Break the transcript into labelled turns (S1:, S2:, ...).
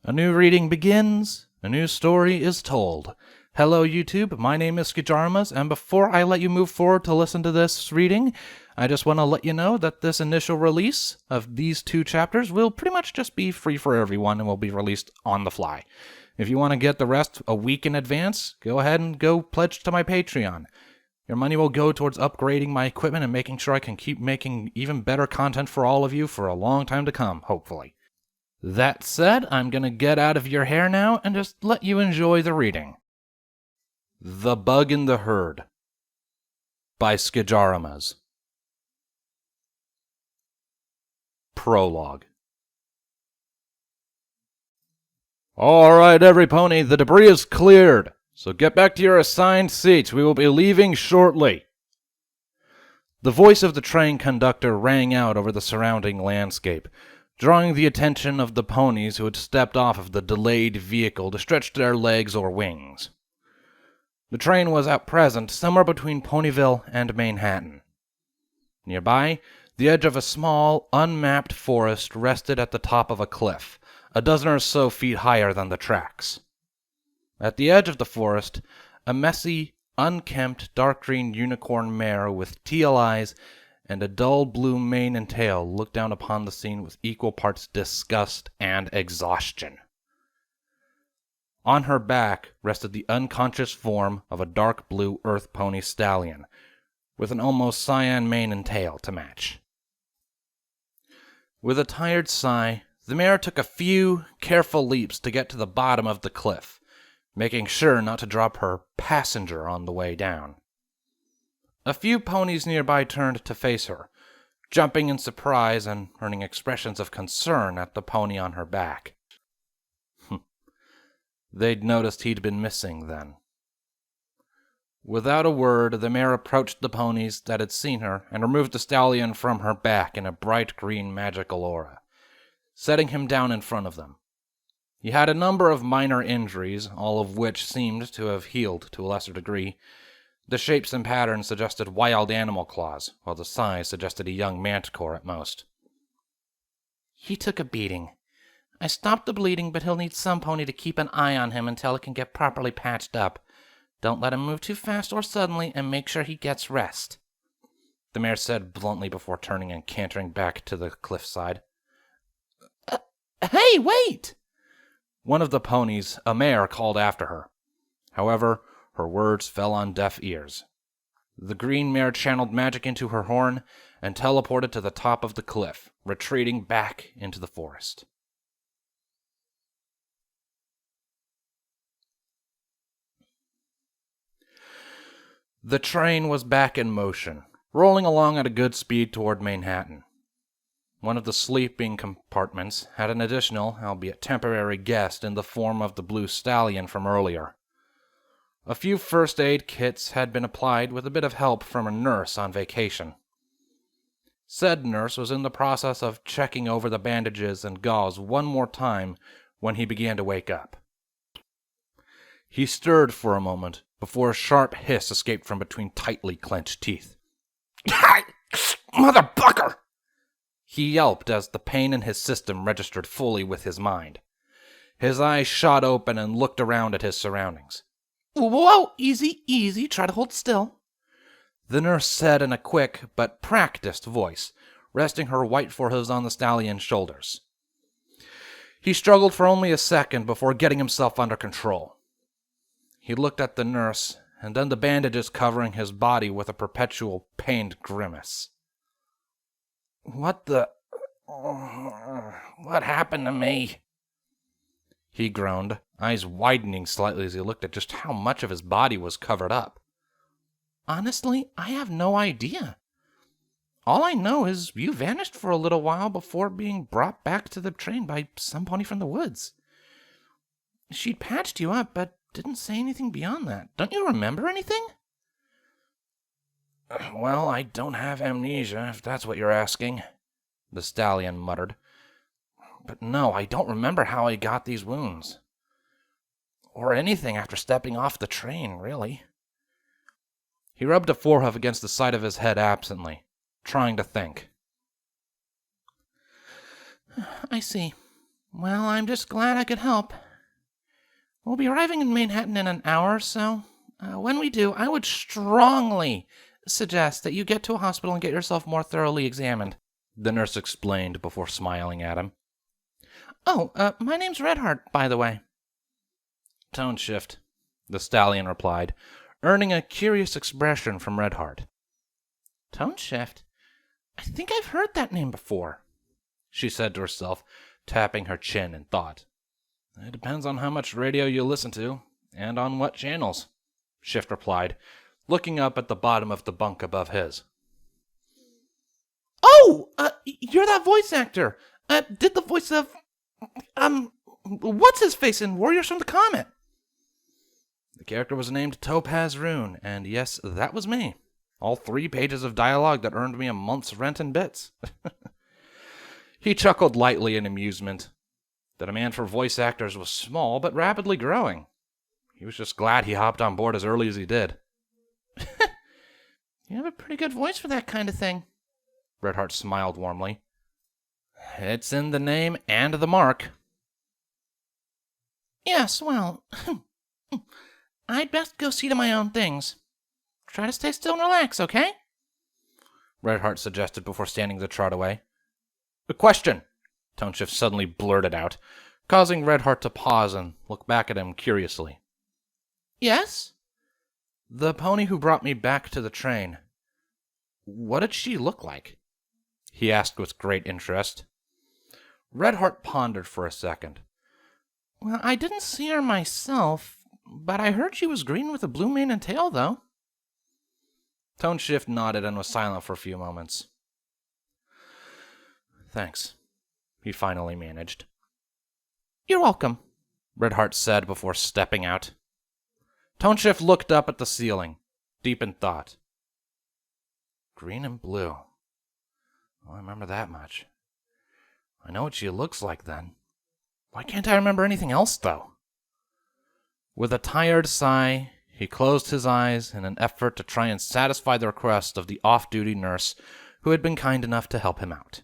S1: A new reading begins, a new story is told. Hello YouTube, my name is Skijaramas, and before I let you move forward to listen to this reading, I just want to let you know that this initial release of these two chapters will pretty much just be free for everyone and will be released on the fly. If you want to get the rest a week in advance, go ahead and go pledge to my Patreon. Your money will go towards upgrading my equipment and making sure I can keep making even better content for all of you for a long time to come, hopefully. That said, I'm going to get out of your hair now and just let you enjoy the reading. The Bug in the Herd by Skijaramas. Prologue. Alright, every pony, the debris is cleared, so get back to your assigned seats. We will be leaving shortly. The voice of the train conductor rang out over the surrounding landscape, drawing the attention of the ponies who had stepped off of the delayed vehicle to stretch their legs or wings. The train was at present somewhere between Ponyville and Manhattan. Nearby, the edge of a small, unmapped forest rested at the top of a cliff, a dozen or so feet higher than the tracks. At the edge of the forest, a messy, unkempt, dark green unicorn mare with teal eyes and a dull blue mane and tail looked down upon the scene with equal parts disgust and exhaustion. On her back rested the unconscious form of a dark blue earth pony stallion, with an almost cyan mane and tail to match. With a tired sigh, the mare took a few careful leaps to get to the bottom of the cliff, making sure not to drop her passenger on the way down. A few ponies nearby turned to face her, jumping in surprise and earning expressions of concern at the pony on her back. They'd noticed he'd been missing then. Without a word, the mare approached the ponies that had seen her and removed the stallion from her back in a bright green magical aura, setting him down in front of them. He had a number of minor injuries, all of which seemed to have healed to a lesser degree. The shapes and patterns suggested wild animal claws, while the size suggested a young manticore at most. He took a beating. I stopped the bleeding, but he'll need some pony to keep an eye on him until it can get properly patched up. Don't let him move too fast or suddenly, and make sure he gets rest, the mare said bluntly before turning and cantering back to the cliffside. Hey, wait! One of the ponies, a mare, called after her. However, her words fell on deaf ears. The green mare channeled magic into her horn and teleported to the top of the cliff, retreating back into the forest. The train was back in motion, rolling along at a good speed toward Manhattan. One of the sleeping compartments had an additional, albeit temporary, guest in the form of the blue stallion from earlier. A few first aid kits had been applied with a bit of help from a nurse on vacation. Said nurse was in the process of checking over the bandages and gauze one more time when he began to wake up. He stirred for a moment before a sharp hiss escaped from between tightly clenched teeth. Motherfucker! He yelped as the pain in his system registered fully with his mind. His eyes shot open and looked around at his surroundings. Whoa, easy, try to hold still, the nurse said in a quick but practiced voice, resting her white forehead on the stallion's shoulders. He struggled for only a second before getting himself under control. He looked at the nurse, and then the bandages covering his body with a perpetual pained grimace. What happened to me? He groaned, eyes widening slightly as he looked at just how much of his body was covered up. Honestly, I have no idea. All I know is you vanished for a little while before being brought back to the train by some pony from the woods. She'd patched you up, but didn't say anything beyond that. Don't you remember anything? Well, I don't have amnesia, if that's what you're asking, the stallion muttered. But no, I don't remember how I got these wounds. Or anything after stepping off the train, really. He rubbed a forehoof against the side of his head absently, trying to think. I see.
S2: Well, I'm just glad I could help. We'll be arriving in Manhattan in an hour or so. When we do, I would strongly suggest that you get to a hospital and get yourself more thoroughly examined, the nurse explained before smiling at him. Oh, my name's Redheart, by the way.
S1: Tone shift, the stallion replied, earning a curious expression from Redheart.
S2: Tone shift? I think I've heard that name before,
S1: she said to herself, tapping her chin in thought. It depends on how much radio you listen to, and on what channels, Shift replied, looking up at the bottom of the bunk above his.
S2: Oh! You're that voice actor! Did the voice of... what's-his-face in Warriors from the Comet?
S1: The character was named Topaz Rune, and yes, that was me. All 3 pages of dialogue that earned me a month's rent in bits. He chuckled lightly in amusement. The demand for voice actors was small, but rapidly growing. He was just glad he hopped on board as early as he did.
S2: You have a pretty good voice for that kind of thing.
S1: Redheart smiled warmly. It's in the name and the mark.
S2: Yes, well, I'd best go see to my own things. Try to stay still and relax, okay?
S1: Redheart suggested before standing to trot away. A question, Toneshift suddenly blurted out, causing Redheart to pause and look back at him curiously.
S2: Yes?
S1: The pony who brought me back to the train. What did she look like? He asked with great interest. Redheart pondered for a second.
S2: Well, I didn't see her myself, but I heard she was green with a blue mane and tail, though.
S1: Toneshift nodded and was silent for a few moments. Thanks, he finally managed.
S2: You're welcome,
S1: Redheart said before stepping out. Toneshift looked up at the ceiling, deep in thought. Green and blue. Oh, I remember that much. I know what she looks like then. Why can't I remember anything else, though? With a tired sigh, he closed his eyes in an effort to try and satisfy the request of the off-duty nurse who had been kind enough to help him out.